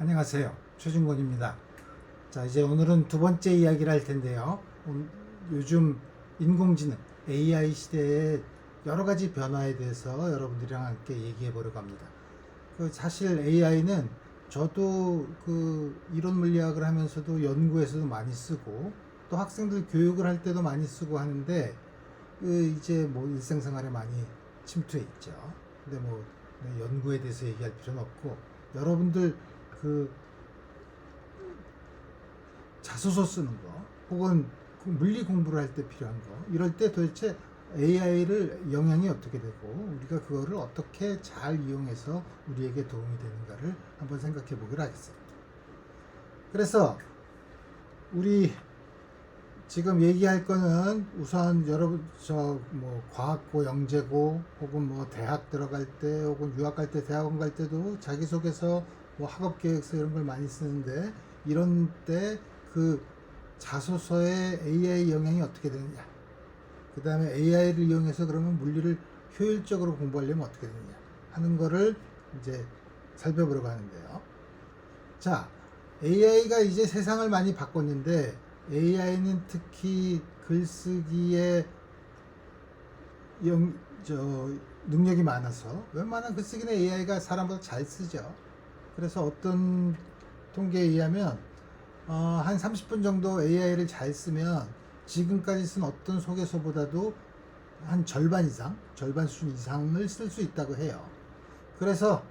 안녕하세요. 최준권입니다. 자, 이제 오늘은 두 번째 이야기를 할 텐데요. 요즘 인공지능 AI 시대의 여러 가지 변화에 대해서 여러분들이랑 함께 얘기해 보려고 합니다. 사실 AI는 저도 이론 물리학을 하면서도 연구에서도 많이 쓰고 또 학생들 교육을 할 때도 많이 쓰고 하는데 이제 뭐 일상생활에 많이 침투해 있죠. 근데 뭐 연구에 대해서 얘기할 필요는 없고 여러분들 그 자소서 쓰는 거 혹은 물리 공부를 할 때 필요한 거 이럴 때 도대체 AI를 영향이 어떻게 되고 우리가 그거를 어떻게 잘 이용해서 우리에게 도움이 되는가를 한번 생각해 보기로 하겠습니다. 그래서 우리 지금 얘기할 거는 우선 여러분 뭐 과학고 영재고 혹은 뭐 대학 들어갈 때 혹은 유학 갈 때 대학원 갈 때도 자기소개서 뭐 학업 계획서 이런 걸 많이 쓰는데 이런 때 그 자소서에 AI 영향이 어떻게 되느냐, 그 다음에 AI를 이용해서 그러면 물리를 효율적으로 공부하려면 어떻게 되느냐 하는 거를 이제 살펴보려고 하는데요. 자, AI가 이제 세상을 많이 바꿨는데 AI는 특히 글쓰기에 능력이 많아서 웬만한 글쓰기는 AI가 사람보다 잘 쓰죠. 그래서 어떤 통계에 의하면 한 30분 정도 AI를 잘 쓰면 지금까지 쓴 어떤 소개서보다도 한 절반 이상, 절반 수준 이상을 쓸 수 있다고 해요. 그래서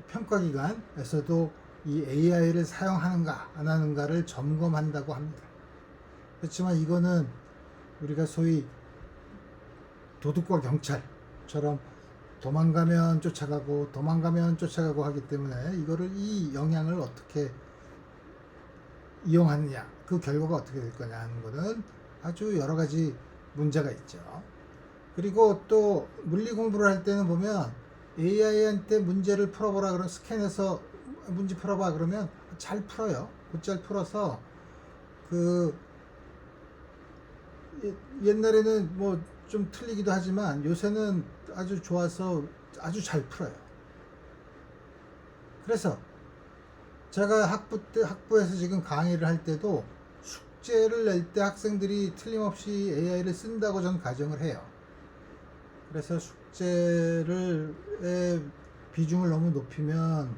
평가기관에서도 이 AI를 사용하는가 안 하는가를 점검한다고 합니다. 그렇지만 이거는 우리가 소위 도둑과 경찰처럼 도망가면 쫓아가고 하기 때문에 이 영향을 어떻게 이용하느냐, 그 결과가 어떻게 될 거냐 하는 거는 아주 여러 가지 문제가 있죠. 그리고 또 물리 공부를 할 때는 보면 AI한테 문제를 풀어보라 그러면 스캔해서 문제 풀어봐 그러면 잘 풀어요. 곧잘 풀어서 옛날에는 뭐 좀 틀리기도 하지만 요새는 아주 좋아서 아주 잘 풀어요. 그래서 제가 학부에서 지금 강의를 할 때도 숙제를 낼 때 학생들이 틀림없이 AI를 쓴다고 저는 가정을 해요. 그래서 숙제의 비중을 너무 높이면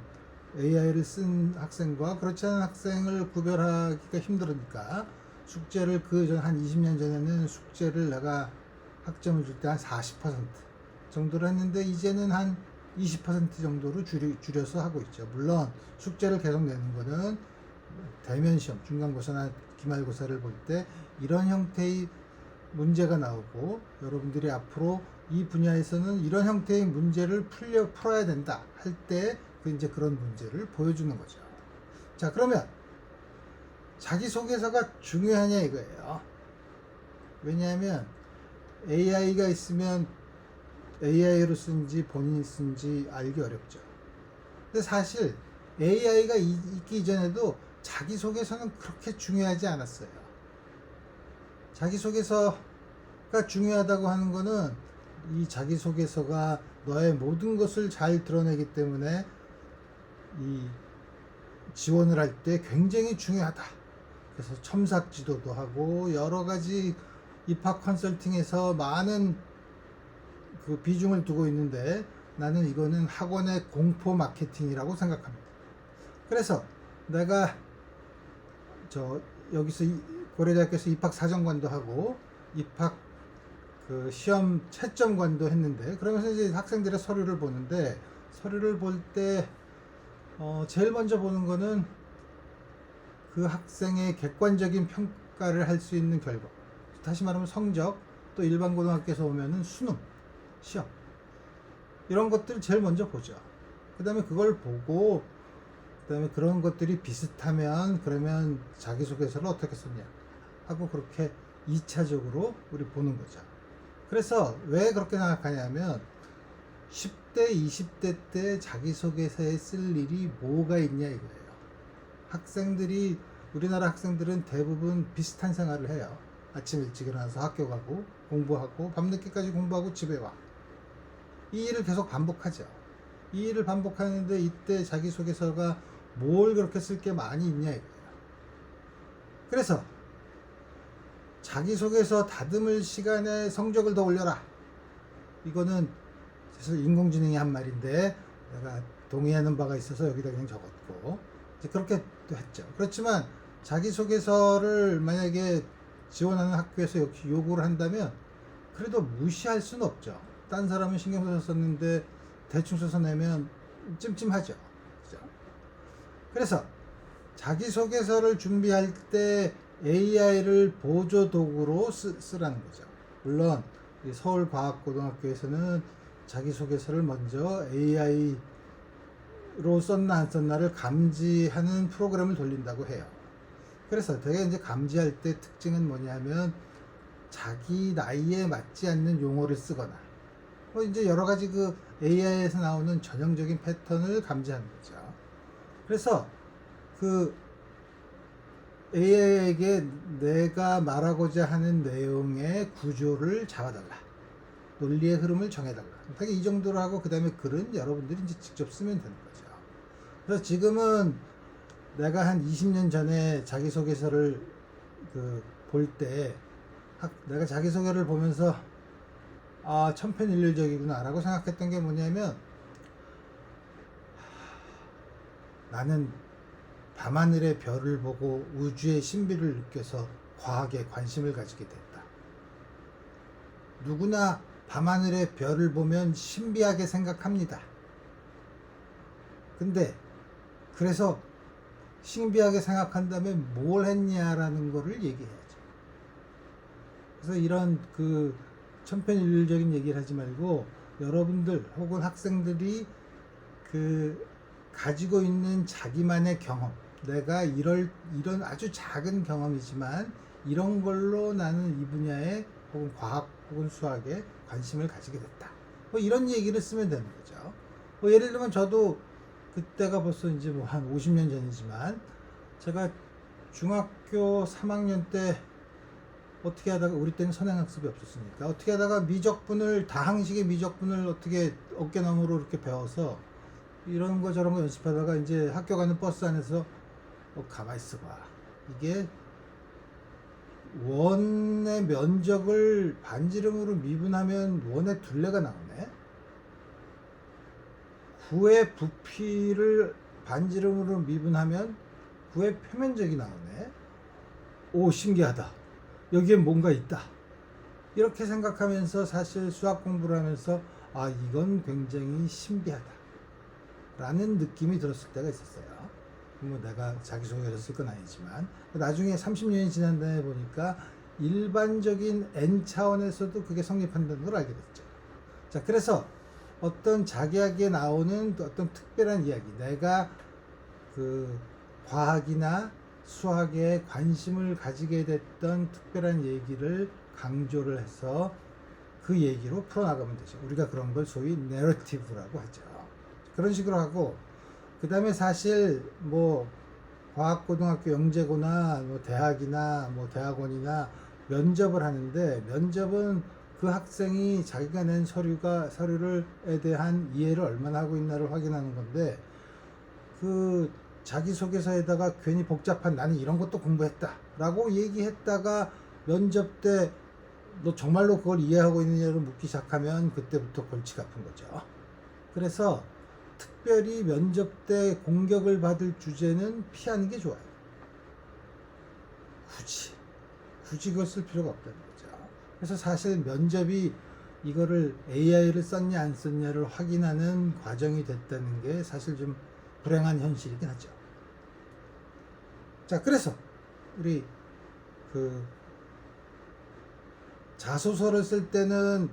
AI를 쓴 학생과 그렇지 않은 학생을 구별하기가 힘들으니까 숙제를 한 20년 전에는 숙제를 내가 학점을 줄 때 한 40% 정도로 했는데 이제는 한 20% 정도로 줄여서 하고 있죠. 물론 숙제를 계속 내는 거는 대면 시험, 중간고사나 기말고사를 볼 때 이런 형태의 문제가 나오고 여러분들이 앞으로 이 분야에서는 이런 형태의 문제를 풀어야 된다 할 때 이제 그런 문제를 보여주는 거죠. 자, 그러면 자기소개서가 중요하냐 이거예요. 왜냐하면 AI가 있으면 AI로 쓴지 본인이 쓴지 알기 어렵죠. 근데 사실 AI가 있기 이전에도 자기소개서는 그렇게 중요하지 않았어요. 자기소개서가 중요하다고 하는 거는 이 자기소개서가 너의 모든 것을 잘 드러내기 때문에 이 지원을 할 때 굉장히 중요하다. 그래서 첨삭 지도도 하고 여러 가지 입학 컨설팅에서 많은 그 비중을 두고 있는데 나는 이거는 학원의 공포 마케팅이라고 생각합니다. 그래서 내가 여기서 고려대학교에서 입학 사정관도 하고 입학 시험 채점관도 했는데 그러면서 이제 학생들의 서류를 보는데 서류를 볼 때 제일 먼저 보는 거는 그 학생의 객관적인 평가를 할 수 있는 결과, 다시 말하면 성적, 또 일반 고등학교에서 오면은 수능, 시험 이런 것들을 제일 먼저 보죠. 그 다음에 그걸 보고 그 다음에 그런 것들이 비슷하면 그러면 자기소개서를 어떻게 썼냐 하고 그렇게 2차적으로 우리 보는 거죠. 그래서 왜 그렇게 생각하냐면 10대, 20대 때 자기소개서에 쓸 일이 뭐가 있냐 이거예요. 우리나라 학생들은 대부분 비슷한 생활을 해요. 아침 일찍 일어나서 학교 가고 공부하고 밤늦게까지 공부하고 집에 와. 이 일을 계속 반복하죠. 이 일을 반복하는데 이때 자기소개서가 뭘 그렇게 쓸 게 많이 있냐 이거예요. 그래서 자기소개서 다듬을 시간에 성적을 더 올려라. 이거는 사실 인공지능이 한 말인데 내가 동의하는 바가 있어서 여기다 그냥 적었고 이제 그렇게 또 했죠. 그렇지만 자기소개서를 만약에 지원하는 학교에서 역시 요구를 한다면 그래도 무시할 수는 없죠. 딴 사람은 신경 써서 썼는데 대충 써서 내면 찜찜하죠. 그죠? 그래서 자기소개서를 준비할 때 AI를 보조 도구로 쓰라는 거죠. 물론 서울과학고등학교에서는 자기소개서를 먼저 AI로 썼나 안 썼나를 감지하는 프로그램을 돌린다고 해요. 그래서 되게 이제 감지할 때 특징은 뭐냐면 자기 나이에 맞지 않는 용어를 쓰거나 이제 여러 가지 그 AI에서 나오는 전형적인 패턴을 감지하는 거죠. 그래서 그 AI에게 내가 말하고자 하는 내용의 구조를 잡아달라. 논리의 흐름을 정해달라. 되게 이 정도로 하고 그 다음에 글은 여러분들이 이제 직접 쓰면 되는 거죠. 그래서 지금은 내가 한 20년 전에 자기소개서를 볼 때 내가 자기소개를 보면서 아 천편일률적이구나 라고 생각했던 게 뭐냐면 나는 밤하늘의 별을 보고 우주의 신비를 느껴서 과학에 관심을 가지게 됐다. 누구나 밤하늘의 별을 보면 신비하게 생각합니다. 근데 그래서 신비하게 생각한다면 뭘 했냐라는 거를 얘기해야죠. 그래서 이런 그 천편일률적인 얘기를 하지 말고 여러분들 혹은 학생들이 가지고 있는 자기만의 경험, 내가 이런 아주 작은 경험이지만 이런 걸로 나는 이 분야에 혹은 과학 혹은 수학에 관심을 가지게 됐다. 이런 얘기를 쓰면 되는 거죠. 예를 들면 저도 그때가 벌써 이제 한 50년 전이지만 제가 중학교 3학년 때 어떻게 하다가 우리 때는 선행학습이 없었으니까 어떻게 하다가 다항식의 미적분을 어떻게 어깨너머로 이렇게 배워서 이런 거 저런 거 연습하다가 이제 학교 가는 버스 안에서 가만히 있어봐. 이게 원의 면적을 반지름으로 미분하면 원의 둘레가 나오네. 구의 부피를 반지름으로 미분하면 구의 표면적이 나오네. 오, 신기하다. 여기에 뭔가 있다. 이렇게 생각하면서 사실 수학 공부를 하면서 아, 이건 굉장히 신비하다 라는 느낌이 들었을 때가 있었어요. 뭐 내가 자기소개를 쓸 건 아니지만 나중에 30년이 지난 다음에 보니까 일반적인 N차원에서도 그게 성립한다는 걸 알게 됐죠. 자, 그래서 어떤 자기에게 나오는 어떤 특별한 이야기, 내가 과학이나 수학에 관심을 가지게 됐던 특별한 얘기를 강조를 해서 그 얘기로 풀어나가면 되죠. 우리가 그런 걸 소위 내러티브라고 하죠. 그런 식으로 하고 그 다음에 사실 과학고등학교 영재고나 대학이나 대학원이나 면접을 하는데 면접은 그 학생이 자기가 낸 서류에 대한 이해를 얼마나 하고 있나를 확인하는 건데 자기소개서에다가 괜히 복잡한 나는 이런 것도 공부했다 라고 얘기했다가 면접 때 너 정말로 그걸 이해하고 있느냐를 묻기 시작하면 그때부터 골치가 아픈 거죠. 그래서 특별히 면접 때 공격을 받을 주제는 피하는 게 좋아요. 굳이 그걸 쓸 필요가 없다는 거죠. 그래서 사실 면접이 이거를 AI를 썼냐 안 썼냐를 확인하는 과정이 됐다는 게 사실 좀 불행한 현실이긴 하죠. 자, 그래서 우리 자소서를 쓸 때는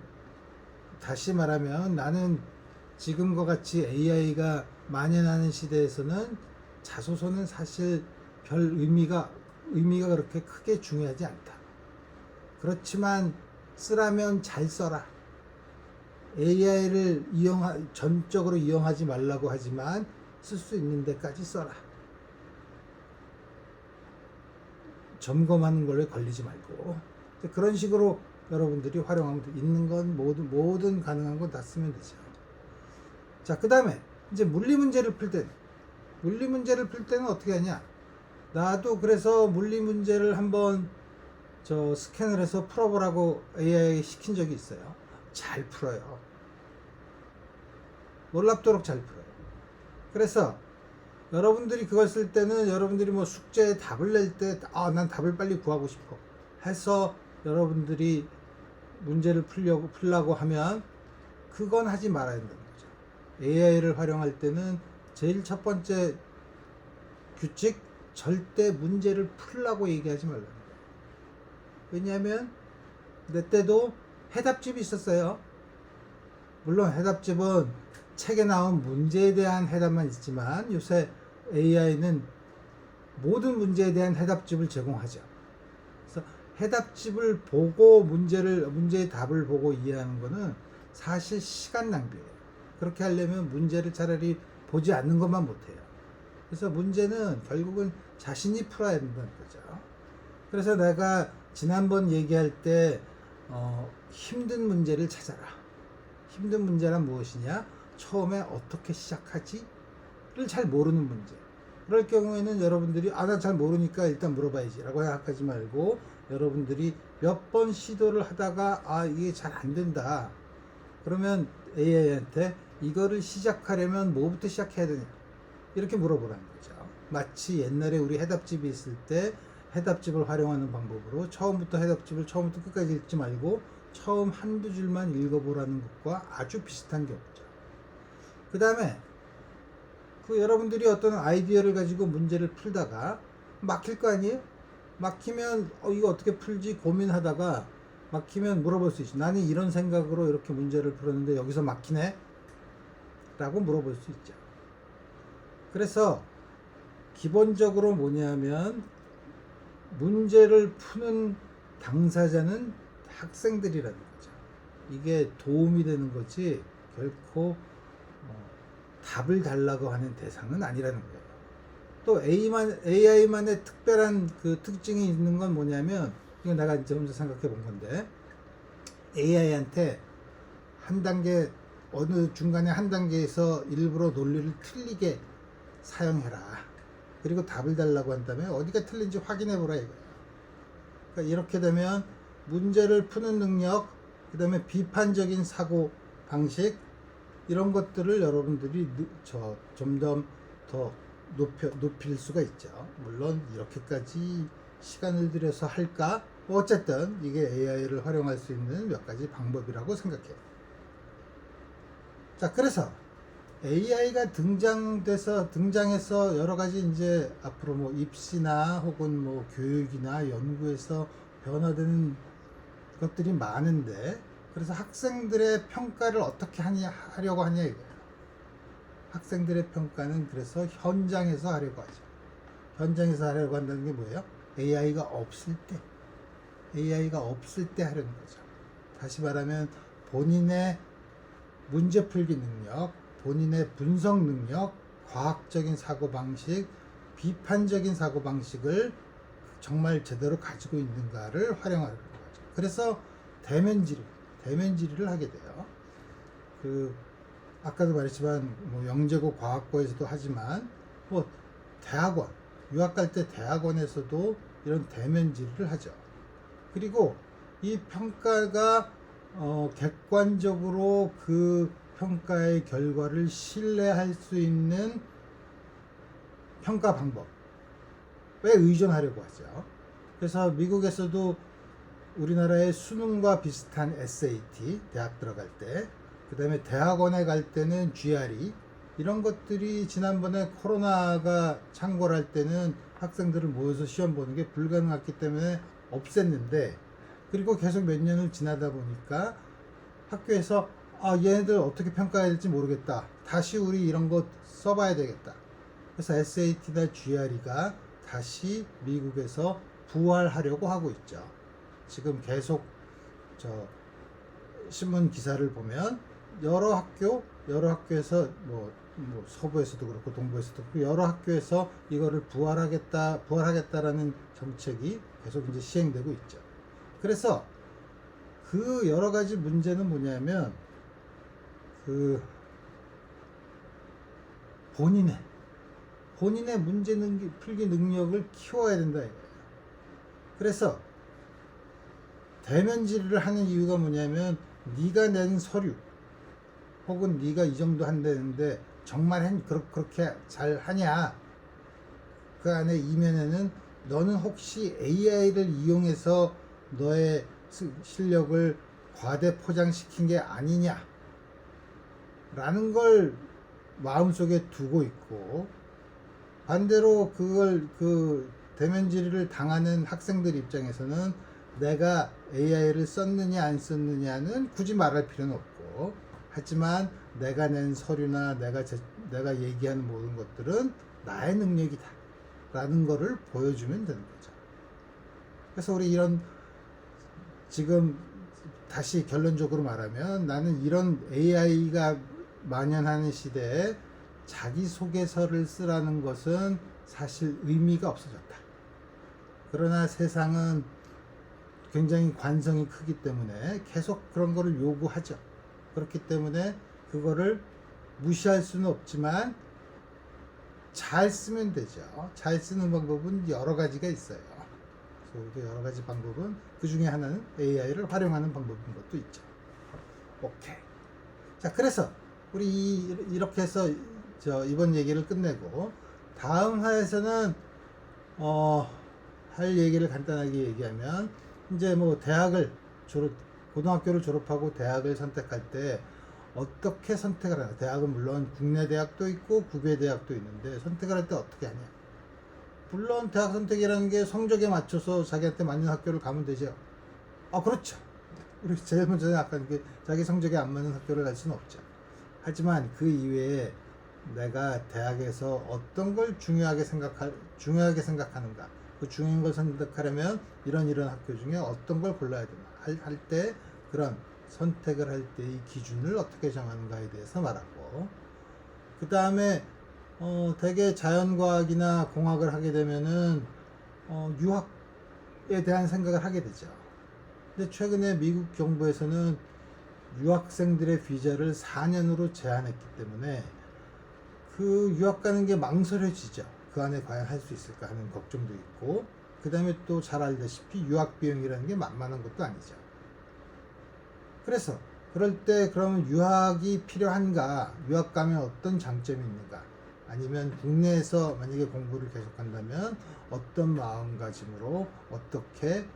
다시 말하면 나는 지금과 같이 AI가 만연하는 시대에서는 자소서는 사실 별 의미가 그렇게 크게 중요하지 않다. 그렇지만 쓰라면 잘 써라. AI를 전적으로 이용하지 말라고 하지만 쓸 수 있는 데까지 써라. 점검하는 걸로 걸리지 말고 그런 식으로 여러분들이 활용하면 있는 건 모든 가능한 건 다 쓰면 되죠. 자, 그 다음에 이제 물리 문제를 풀 때 물리 문제를 풀 때는 어떻게 하냐? 나도 그래서 물리 문제를 한번 스캔을 해서 풀어보라고 AI 시킨 적이 있어요. 잘 풀어요. 놀랍도록 잘 풀어요. 그래서 여러분들이 그걸 쓸 때는 여러분들이 뭐 숙제에 답을 낼 때, 난 답을 빨리 구하고 싶어 해서 여러분들이 문제를 풀려고 하면 그건 하지 말아야 된다는 거죠. AI를 활용할 때는 제일 첫 번째 규칙, 절대 문제를 풀라고 얘기하지 말라는 거예요. 왜냐하면 내 때도 해답집이 있었어요. 물론 해답집은 책에 나온 문제에 대한 해답만 있지만 요새 AI는 모든 문제에 대한 해답집을 제공하죠. 그래서 해답집을 보고 문제의 답을 보고 이해하는 것은 사실 시간 낭비예요. 그렇게 하려면 문제를 차라리 보지 않는 것만 못해요. 그래서 문제는 결국은 자신이 풀어야 된다는 거죠. 그래서 내가 지난번 얘기할 때 힘든 문제를 찾아라. 힘든 문제란 무엇이냐? 처음에 어떻게 시작하지? 를 잘 모르는 문제. 그럴 경우에는 여러분들이 나 잘 모르니까 일단 물어봐야지 라고 생각하지 말고 여러분들이 몇 번 시도를 하다가 이게 잘 안 된다. 그러면 AI한테 이거를 시작하려면 뭐부터 시작해야 되냐? 이렇게 물어보라는 거죠. 마치 옛날에 우리 해답집이 있을 때 해답집을 활용하는 방법으로 처음부터 해답집을 처음부터 끝까지 읽지 말고 처음 한두 줄만 읽어보라는 것과 아주 비슷한 경우죠. 그 다음에 여러분들이 어떤 아이디어를 가지고 문제를 풀다가 막힐 거 아니에요? 막히면 이거 어떻게 풀지 고민하다가 막히면 물어볼 수 있죠. 나는 이런 생각으로 이렇게 문제를 풀었는데 여기서 막히네? 라고 물어볼 수 있죠. 그래서 기본적으로 뭐냐면 문제를 푸는 당사자는 학생들이라는 거죠. 이게 도움이 되는 거지 결코 답을 달라고 하는 대상은 아니라는 거예요. 또 AI만의 특별한 그 특징이 있는 건 뭐냐면 이건 내가 이제 혼자 생각해 본 건데 AI한테 한 단계 어느 중간에 한 단계에서 일부러 논리를 틀리게 사용해라. 그리고 답을 달라고 한다면 어디가 틀린지 확인해 보라 이거예요. 그러니까 이렇게 되면 문제를 푸는 능력, 그 다음에 비판적인 사고 방식 이런 것들을 여러분들이 점점 더 높일 수가 있죠. 물론 이렇게까지 시간을 들여서 할까? 어쨌든 이게 AI를 활용할 수 있는 몇 가지 방법이라고 생각해요. 자, 그래서 AI가 등장해서 여러 가지 이제 앞으로 뭐 입시나 혹은 뭐 교육이나 연구에서 변화되는 것들이 많은데 그래서 학생들의 평가를 어떻게 하려고 하냐 이거예요. 학생들의 평가는 그래서 현장에서 하려고 하죠. 현장에서 하려고 한다는 게 뭐예요? AI가 없을 때 하려는 거죠. 다시 말하면 본인의 문제풀기 능력, 본인의 분석 능력, 과학적인 사고방식, 비판적인 사고방식을 정말 제대로 가지고 있는가를 활용하려는 거죠. 그래서 대면 질의를 하게 돼요. 아까도 말했지만 뭐 영재고 과학고에서도 하지만 뭐 대학원, 유학 갈 때 대학원에서도 이런 대면 질의를 하죠. 그리고 이 평가가 객관적으로 그 평가의 결과를 신뢰할 수 있는 평가 방법에 의존하려고 하죠. 그래서 미국에서도 우리나라의 수능과 비슷한 SAT, 대학 들어갈 때, 그 다음에 대학원에 갈 때는 GRE, 이런 것들이 지난번에 코로나가 창궐할 때는 학생들을 모여서 시험 보는 게 불가능했기 때문에 없앴는데, 그리고 계속 몇 년을 지나다 보니까 학교에서 얘네들 어떻게 평가해야 될지 모르겠다. 다시 우리 이런 거 써봐야 되겠다. 그래서 SAT나 GRE가 다시 미국에서 부활하려고 하고 있죠. 지금 계속 신문 기사를 보면 여러 학교에서 뭐 서부에서도 그렇고 동부에서도 그렇고 여러 학교에서 이거를 부활하겠다라는 정책이 계속 이제 시행되고 있죠. 그래서 그 여러 가지 문제는 뭐냐면 본인의 본인의 문제 풀기 능력을 키워야 된다 이거예요. 그래서 대면 질의를 하는 이유가 뭐냐면 네가 낸 서류 혹은 네가 이 정도 한다는데 정말 그렇게 잘 하냐, 그 안에 이면에는 너는 혹시 AI를 이용해서 너의 실력을 과대 포장시킨 게 아니냐 라는 걸 마음속에 두고 있고, 반대로 그걸 대면 질의를 당하는 학생들 입장에서는 내가 AI를 썼느냐 안 썼느냐는 굳이 말할 필요는 없고, 하지만 내가 낸 서류나 내가 얘기하는 모든 것들은 나의 능력이다 라는 거를 보여주면 되는 거죠. 그래서 우리 이런, 지금 다시 결론적으로 말하면 나는 이런 AI가 만연하는 시대에 자기소개서를 쓰라는 것은 사실 의미가 없어졌다. 그러나 세상은 굉장히 관성이 크기 때문에 계속 그런 거를 요구하죠. 그렇기 때문에 그거를 무시할 수는 없지만 잘 쓰면 되죠. 잘 쓰는 방법은 여러 가지가 있어요. 그래서 여러 가지 방법은 그 중에 하나는 AI를 활용하는 방법인 것도 있죠. 오케이. 자, 그래서 우리 이렇게 해서 이번 얘기를 끝내고 다음 화에서는 할 얘기를 간단하게 얘기하면, 이제 뭐 고등학교를 졸업하고 대학을 선택할 때 어떻게 선택을 하냐. 대학은 물론 국내 대학도 있고 국외 대학도 있는데 선택을 할 때 어떻게 하냐. 물론 대학 선택이라는 게 성적에 맞춰서 자기한테 맞는 학교를 가면 되죠. 그렇죠. 우리 제일 먼저 아까 자기 성적에 안 맞는 학교를 갈 수는 없죠. 하지만 그 이외에 내가 대학에서 어떤 걸 중요하게 생각하는가, 그 중요한 걸 선택하려면 이런 학교 중에 어떤 걸 골라야 되나 할 때, 그런 선택을 할 때의 기준을 어떻게 정하는가에 대해서 말하고, 그 다음에 대개 자연과학이나 공학을 하게 되면은 유학에 대한 생각을 하게 되죠. 근데 최근에 미국 정부에서는 유학생들의 비자를 4년으로 제한했기 때문에 그 유학 가는 게 망설여지죠. 그 안에 과연 할 수 있을까 하는 걱정도 있고, 그 다음에 또 잘 알다시피 유학 비용이라는 게 만만한 것도 아니죠. 그래서 그럴 때 그러면 유학이 필요한가, 유학 가면 어떤 장점이 있는가, 아니면 국내에서 만약에 공부를 계속한다면 어떤 마음가짐으로 어떻게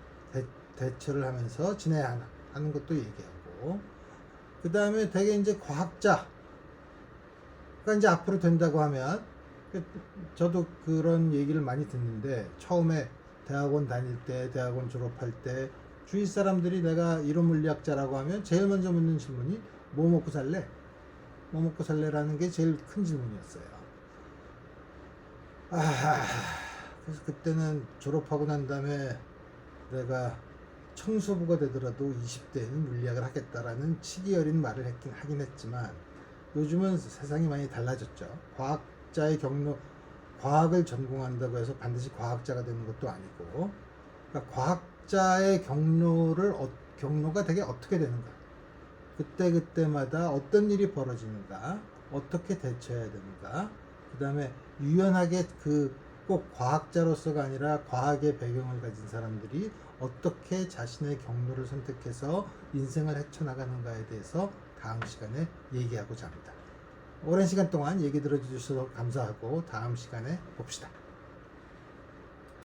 대처를 하면서 지내야 하나 하는 것도 얘기하고, 그 다음에 되게 이제 과학자가 이제 앞으로 된다고 하면, 저도 그런 얘기를 많이 듣는데, 처음에 대학원 다닐 때, 대학원 졸업할 때 주위 사람들이 내가 이론 물리학자라고 하면 제일 먼저 묻는 질문이 뭐 먹고 살래? 뭐 먹고 살래라는 게 제일 큰 질문이었어요. 그래서 그때는 졸업하고 난 다음에 내가 청소부가 되더라도 20대에는 물리학을 하겠다라는 치기 어린 말을 하긴 했지만, 요즘은 세상이 많이 달라졌죠. 과학을 전공한다고 해서 반드시 과학자가 되는 것도 아니고, 그러니까 과학자의 경로가 되게 어떻게 되는가, 그때마다 어떤 일이 벌어지는가, 어떻게 대처해야 되는가, 그 다음에 유연하게 꼭 과학자로서가 아니라 과학의 배경을 가진 사람들이 어떻게 자신의 경로를 선택해서 인생을 헤쳐나가는가에 대해서 다음 시간에 얘기하고자 합니다. 오랜 시간 동안 얘기 들어주셔서 감사하고 다음 시간에 봅시다.